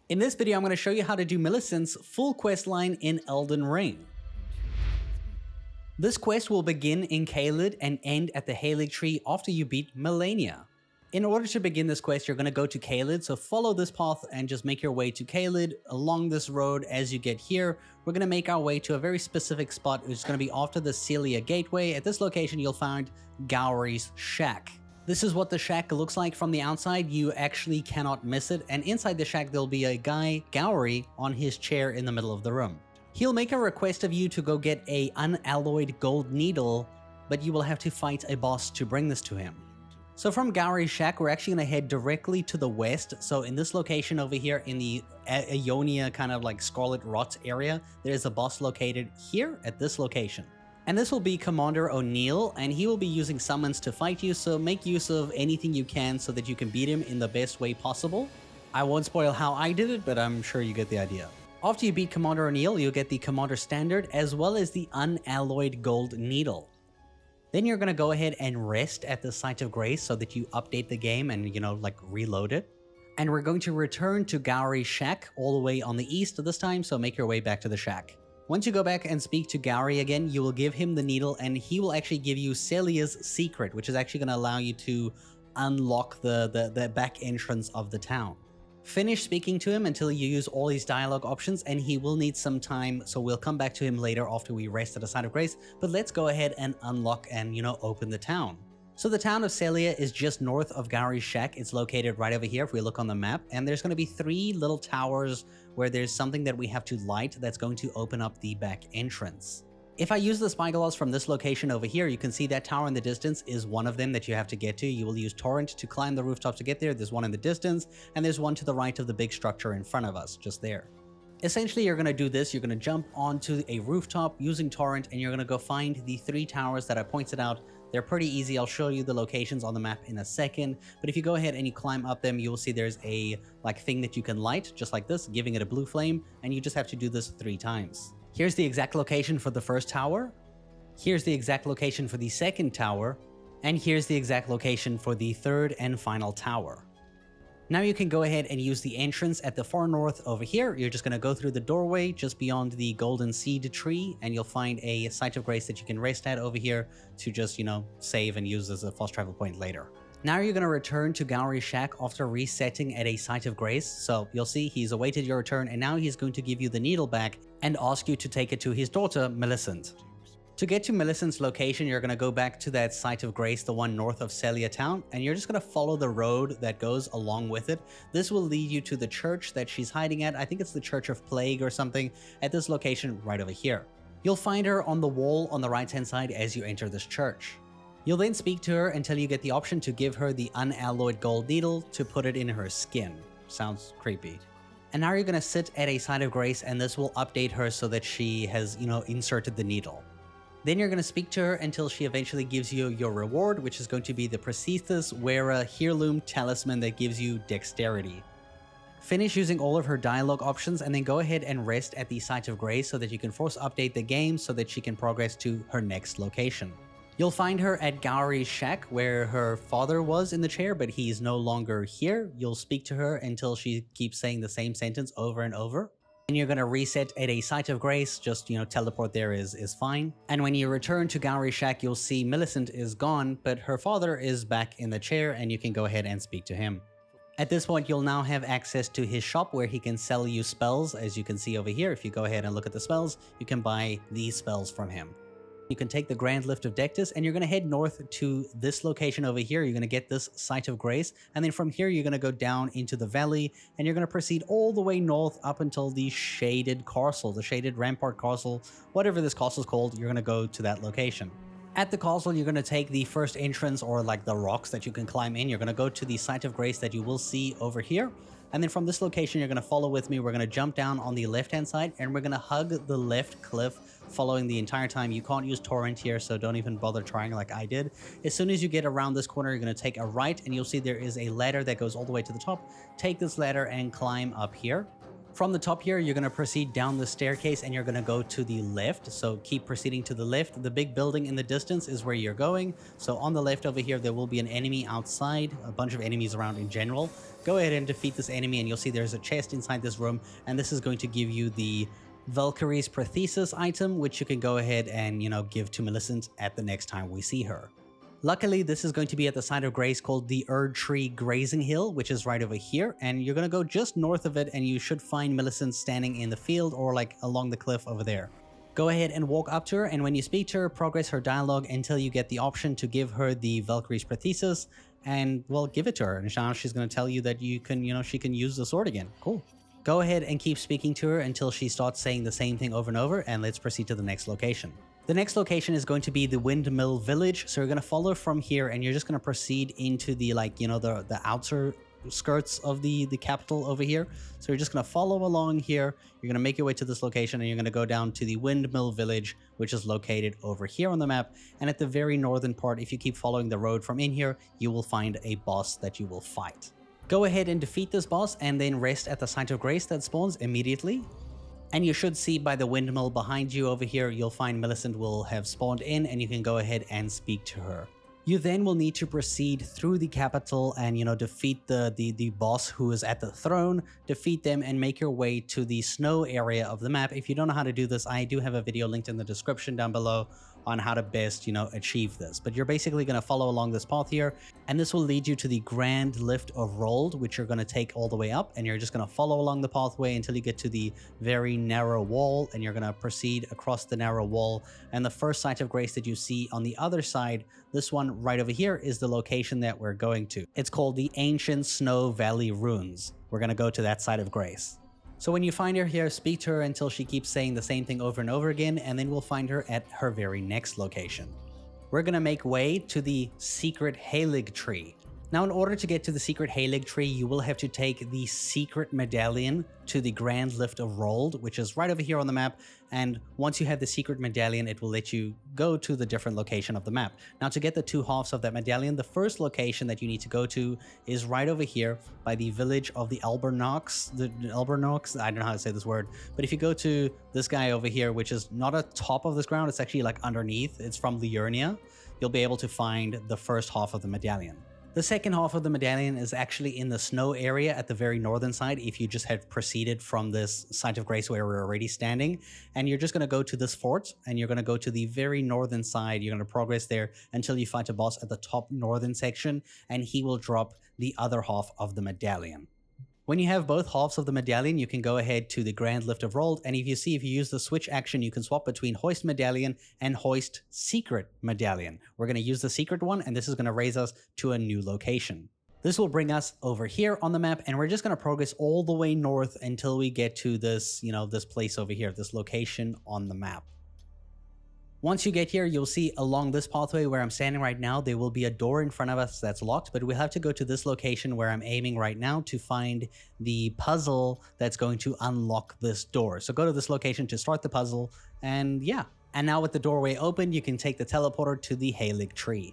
In this video, I'm going to show you how to do Millicent's full quest line in Elden Ring. This quest will begin in Caelid and end at the Haligtree after you beat Millennia. In order to begin this quest, you're going to go to Caelid, so follow this path and just make your way to Caelid. Along this road, as you get here, we're going to make our way to a very specific spot, which is going to be after the Sellia gateway. At this location, you'll find Gowry's shack. This is what the shack looks like from the outside. You actually cannot miss it. And inside the shack, there'll be a guy, Gowry, on his chair in the middle of the room. He'll make a request of you to go get a unalloyed gold needle, but you will have to fight a boss to bring this to him. So from Gowry's shack, we're actually going to head directly to the west. So in this location over here in the Ionia kind of like Scarlet Rot area, there's a boss located here at this location. And this will be Commander O'Neill, and he will be using summons to fight you, so make use of anything you can so that you can beat him in the best way possible. I won't spoil how I did it, but I'm sure you get the idea. After you beat Commander O'Neill, you'll get the Commander Standard as well as the Unalloyed Gold Needle. Then you're going to go ahead and rest at the Site of Grace so that you update the game and, like reload it. And we're going to return to Gowry's shack all the way on the east this time, so make your way back to the shack. Once you go back and speak to Gowry again, you will give him the needle and he will actually give you Sellia's secret, which is actually going to allow you to unlock the back entrance of the town. Finish speaking to him until you use all his dialogue options, and he will need some time, so we'll come back to him later after we rest at the Site of Grace, but let's go ahead and unlock and, open the town. So the town of Sellia is just north of Gowry's shack. It's located right over here if we look on the map, and there's going to be 3 little towers where there's something that we have to light that's going to open up the back entrance. If I use the spyglass from this location over here, you can see that tower in the distance is one of them that you have to get to. You will use torrent to climb the rooftop to get there. There's one in the distance, and there's one to the right of the big structure in front of us, just there. Essentially, you're going to do this. You're going to jump onto a rooftop using torrent, and you're going to go find the 3 towers that I pointed out. They're pretty easy. I'll show you the locations on the map in a second, but if you go ahead and you climb up them, you will see there's a thing that you can light, just like this, giving it a blue flame, and you just have to do this 3 times. Here's the exact location for the first tower. Here's the exact location for the second tower, and here's the exact location for the 3rd and final tower. Now you can go ahead and use the entrance at the far north over here. You're just going to go through the doorway just beyond the golden seed tree, and you'll find a Site of Grace that you can rest at over here to just, save and use as a fast travel point later. Now you're going to return to Gowry's shack after resetting at a Site of Grace. So you'll see he's awaited your return, and now he's going to give you the needle back and ask you to take it to his daughter, Millicent. To get to Millicent's location, you're going to go back to that Site of Grace, the one north of Sellia town, and you're just going to follow the road that goes along with it. This will lead you to the church that she's hiding at. I think it's the Church of Plague or something, at this location right over here. You'll find her on the wall on the right-hand side as you enter this church. You'll then speak to her until you get the option to give her the unalloyed gold needle to put it in her skin. Sounds creepy. And now you're going to sit at a Site of Grace, and this will update her so that she has, inserted the needle. Then you're going to speak to her until she eventually gives you your reward, which is going to be the Prosthesis-Wearer Heirloom Talisman that gives you dexterity. Finish using all of her dialogue options, and then go ahead and rest at the Site of Grace so that you can force update the game so that she can progress to her next location. You'll find her at Gowry's shack where her father was in the chair, but he's no longer here. You'll speak to her until she keeps saying the same sentence over and over. And you're going to reset at a Site of Grace, just, teleport there is fine. And when you return to Gowry's shack, you'll see Millicent is gone, but her father is back in the chair, and you can go ahead and speak to him. At this point, you'll now have access to his shop where he can sell you spells. As you can see over here, if you go ahead and look at the spells, you can buy these spells from him. You can take the Grand Lift of Dectus, and you're going to head north to this location over here. You're going to get this Site of Grace, and then from here you're going to go down into the valley, and you're going to proceed all the way north up until the Shaded Castle, the Shaded Rampart Castle, whatever this castle is called. You're going to go to that location. At the castle, you're going to take the first entrance, or the rocks that you can climb in. You're going to go to the Site of Grace that you will see over here. And then from this location, you're going to follow with me. We're going to jump down on the left-hand side, and we're going to hug the left cliff following the entire time. You can't use torrent here, so don't even bother trying like I did. As soon as you get around this corner, you're going to take a right, and you'll see there is a ladder that goes all the way to the top. Take this ladder and climb up here. From the top here, you're going to proceed down the staircase, and you're going to go to the left. So keep proceeding to the left. The big building in the distance is where you're going. So on the left over here, there will be an enemy outside, a bunch of enemies around in general. go ahead and defeat this enemy, and you'll see there's a chest inside this room, and this is going to give you the Valkyrie's Prosthesis item, which you can go ahead and, give to Millicent at the next time we see her. Luckily, this is going to be at the site of grace called the Erdtree-Gazing hill, which is right over here, and you're going to go just north of it, and you should find Millicent standing in the field or like along the cliff over there. Go ahead and walk up to her, and when you speak to her, progress her dialogue until you get the option to give her the Valkyrie's Prosthesis, and, well, give it to her. And now she's going to tell you that you can, she can use the sword again. Cool. Go ahead and keep speaking to her until she starts saying the same thing over and over, and let's proceed to the next location. The next location is going to be the Windmill Village, so you're going to follow from here, and you're just going to proceed into the, the outer skirts of the capital over here. So you're just going to follow along here, you're going to make your way to this location, and you're going to go down to the Windmill Village, which is located over here on the map. And at the very northern part, if you keep following the road from in here, you will find a boss that you will fight. Go ahead and defeat this boss, and then rest at the site of grace that spawns immediately. And you should see by the windmill behind you over here, you'll find Millicent will have spawned in, and you can go ahead and speak to her. You then will need to proceed through the capital and, defeat the boss who is at the throne, defeat them, and make your way to the snow area of the map. If you don't know how to do this, I do have a video linked in the description down below on how to best, achieve this. But you're basically going to follow along this path here, and this will lead you to the Grand Lift of Rold, which you're going to take all the way up, and you're just going to follow along the pathway until you get to the very narrow wall, and you're going to proceed across the narrow wall. And the first site of grace that you see on the other side, this one right over here, is the location that we're going to. It's called the Ancient Snow Valley Ruins. We're going to go to that site of grace. So when you find her here, speak to her until she keeps saying the same thing over and over again, and then we'll find her at her very next location. We're going to make way to the secret Haligtree. Now, in order to get to the secret Haligtree, you will have to take the secret medallion to the Grand Lift of Rold, which is right over here on the map. And once you have the secret medallion, it will let you go to the different location of the map. Now, to get the two halves of that medallion, the first location that you need to go to is right over here by the village of the Albernox. I don't know how to say this word, but if you go to this guy over here, which is not at top of this ground, it's actually like underneath, it's from Liurnia, you'll be able to find the first half of the medallion. The second half of the medallion is actually in the snow area at the very northern side if you just had proceeded from this site of grace where we're already standing. And you're just going to go to this fort, and you're going to go to the very northern side. You're going to progress there until you fight a boss at the top northern section, and he will drop the other half of the medallion. When you have both halves of the medallion, you can go ahead to the Grand Lift of Rold, and if you use the switch action, you can swap between Hoist Medallion and Hoist Secret Medallion. We're going to use the secret one, and this is going to raise us to a new location. This will bring us over here on the map, and we're just going to progress all the way north until we get to this, this place over here, this location on the map. Once you get here, you'll see along this pathway where I'm standing right now, there will be a door in front of us that's locked, but we'll have to go to this location where I'm aiming right now to find the puzzle that's going to unlock this door. So go to this location to start the puzzle, and yeah. And now with the doorway open, you can take the teleporter to the Haligtree.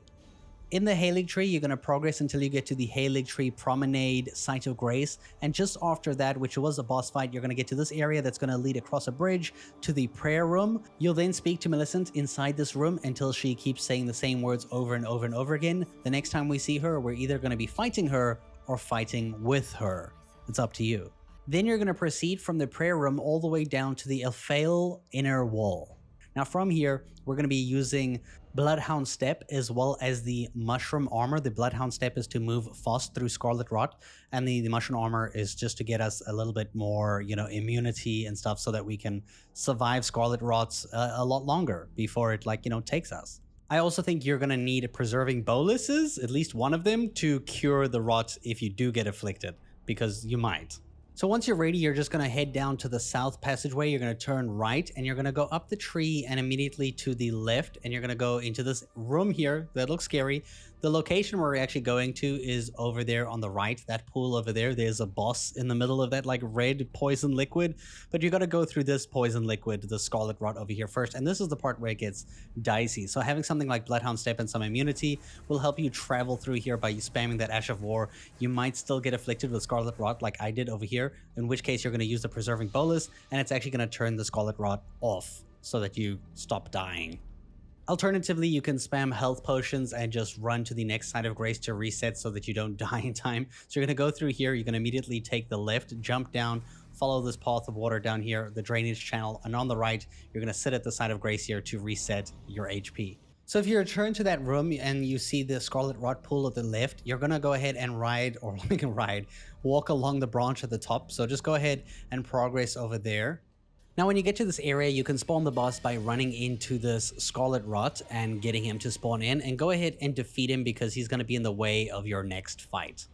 In the Haligtree, you're going to progress until you get to the Haligtree Promenade Site of Grace, and just after that, which was a boss fight, you're going to get to this area that's going to lead across a bridge to the prayer room. You'll then speak to Millicent inside this room until she keeps saying the same words over and over and over again. The next time we see her, we're either going to be fighting her or fighting with her. It's up to you. Then you're going to proceed from the prayer room all the way down to the Elphael inner wall. Now from here, we're going to be using Bloodhound Step as well as the Mushroom Armor. The Bloodhound Step is to move fast through Scarlet Rot, and the Mushroom Armor is just to get us a little bit more, immunity and stuff so that we can survive Scarlet Rots a lot longer before it, takes us. I also think you're going to need Preserving Boluses, at least one of them, to cure the rot if you do get afflicted, because you might. So once you're ready, you're just going to head down to the south passageway. You're going to turn right, and you're going to go up the tree and immediately to the left, and you're going to go into this room here that looks scary. The location where we're actually going to is over there on the right, that pool over there. There's a boss in the middle of that red poison liquid, but you got to go through this poison liquid, the Scarlet Rot over here first, and this is the part where it gets dicey. So having something like Bloodhound Step and some immunity will help you travel through here by spamming that Ash of War. You might still get afflicted with Scarlet Rot like I did over here, in which case you're going to use the Preserving Bolus, and it's actually going to turn the Scarlet Rot off so that you stop dying. Alternatively, you can spam health potions and just run to the next side of grace to reset so that you don't die in time. So you're going to go through here, you're going to immediately take the left, jump down, follow this path of water down here, the drainage channel, and on the right, you're going to sit at the side of grace here to reset your HP. So if you return to that room and you see the Scarlet Rot pool at the left, you're going to go ahead and walk along the branch at the top. So just go ahead and progress over there. Now, when you get to this area, you can spawn the boss by running into this Scarlet Rot and getting him to spawn in, and go ahead and defeat him because he's going to be in the way of your next fight.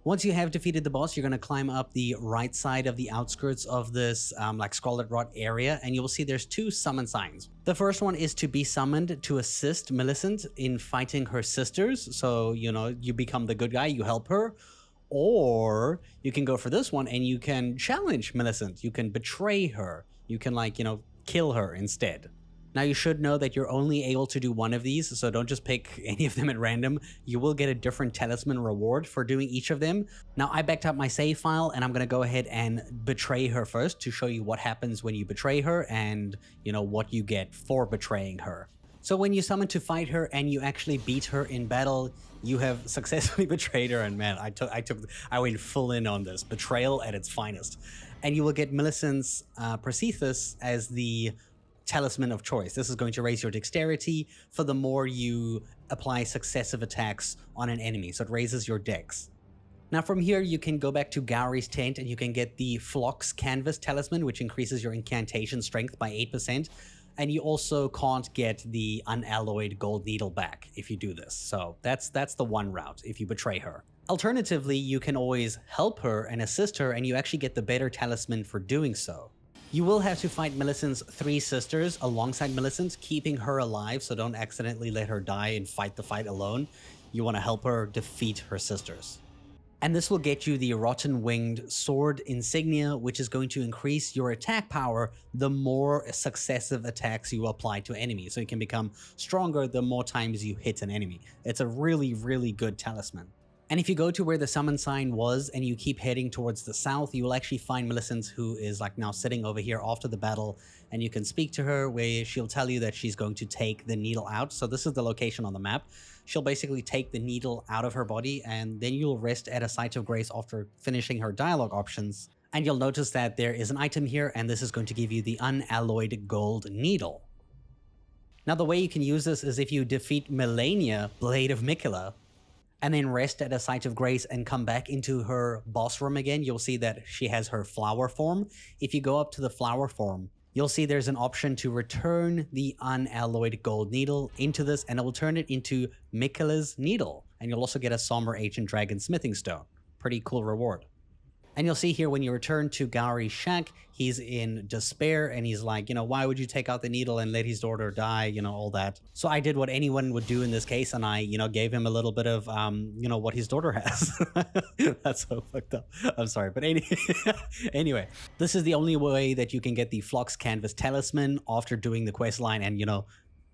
Once you have defeated the boss, you're going to climb up the right side of the outskirts of this like Scarlet Rot area, and you'll see there's two summon signs. The first one is to be summoned to assist Millicent in fighting her sisters. So, you know, you become the good guy, you help her. Or you can go for this one and you can challenge Millicent. You can betray her. You can, like, you know, kill her instead. Now, you should know that you're only able to do one of these, so don't just pick any of them at random. You will get a different talisman reward for doing each of them. Now, I backed up my save file, and I'm going to go ahead and betray her first to show you what happens when you betray her and, you know, what you get for betraying her. So when you summon to fight her and you actually beat her in battle, you have successfully betrayed her, and man, I went full in on this. Betrayal at its finest. And you will get Millicent's Prosthesis as the talisman of choice. This is going to raise your dexterity for the more you apply successive attacks on an enemy, so it raises your dex. Now from here, you can go back to Gowry's tent and you can get the Phlox Canvas Talisman, which increases your incantation strength by 8%. And you also can't get the Unalloyed Gold Needle back if you do this. So that's the one route if you betray her. Alternatively, you can always help her and assist her, and you actually get the better talisman for doing so. You will have to fight Millicent's 3 sisters alongside Millicent, keeping her alive, so don't accidentally let her die and fight the fight alone. You want to help her defeat her sisters. And this will get you the Rotten Winged Sword Insignia, which is going to increase your attack power the more successive attacks you apply to enemies. So you can become stronger the more times you hit an enemy. It's a really, really good talisman. And if you go to where the summon sign was and you keep heading towards the south, you will actually find Millicent, who is like now sitting over here after the battle, and you can speak to her where she'll tell you that she's going to take the needle out. So this is the location on the map. She'll basically take the needle out of her body, and then you'll rest at a site of grace after finishing her dialogue options. And you'll notice that there is an item here, and this is going to give you the Unalloyed Gold Needle. Now the way you can use this is if you defeat Melania, Blade of Miquella, and then rest at a site of grace and come back into her boss room again, you'll see that she has her flower form. If you go up to the flower form, you'll see there's an option to return the Unalloyed Gold Needle into this, and it will turn it into Miquella's Needle. And you'll also get a Somber Ancient Dragon Smithing Stone. Pretty cool reward. And you'll see here when you return to Gowry's shack, he's in despair and he's like, you know, why would you take out the needle and let his daughter die, you know, all that. So I did what anyone would do in this case, and I, you know, gave him a little bit of, you know, what his daughter has. That's so fucked up. I'm sorry. But anyway, this is the only way that you can get the Phlox Canvas Talisman after doing the quest line and, you know,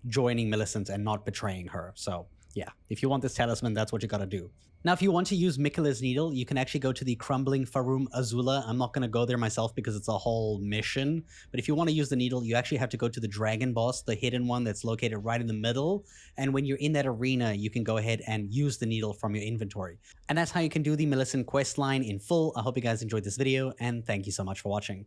joining Millicent and not betraying her. So yeah, if you want this talisman, that's what you gotta do. Now, if you want to use Miquella's Needle, you can actually go to the Crumbling Farum Azula. I'm not going to go there myself because it's a whole mission. But if you want to use the needle, you actually have to go to the dragon boss, the hidden one that's located right in the middle. And when you're in that arena, you can go ahead and use the needle from your inventory. And that's how you can do the Millicent quest line in full. I hope you guys enjoyed this video, and thank you so much for watching.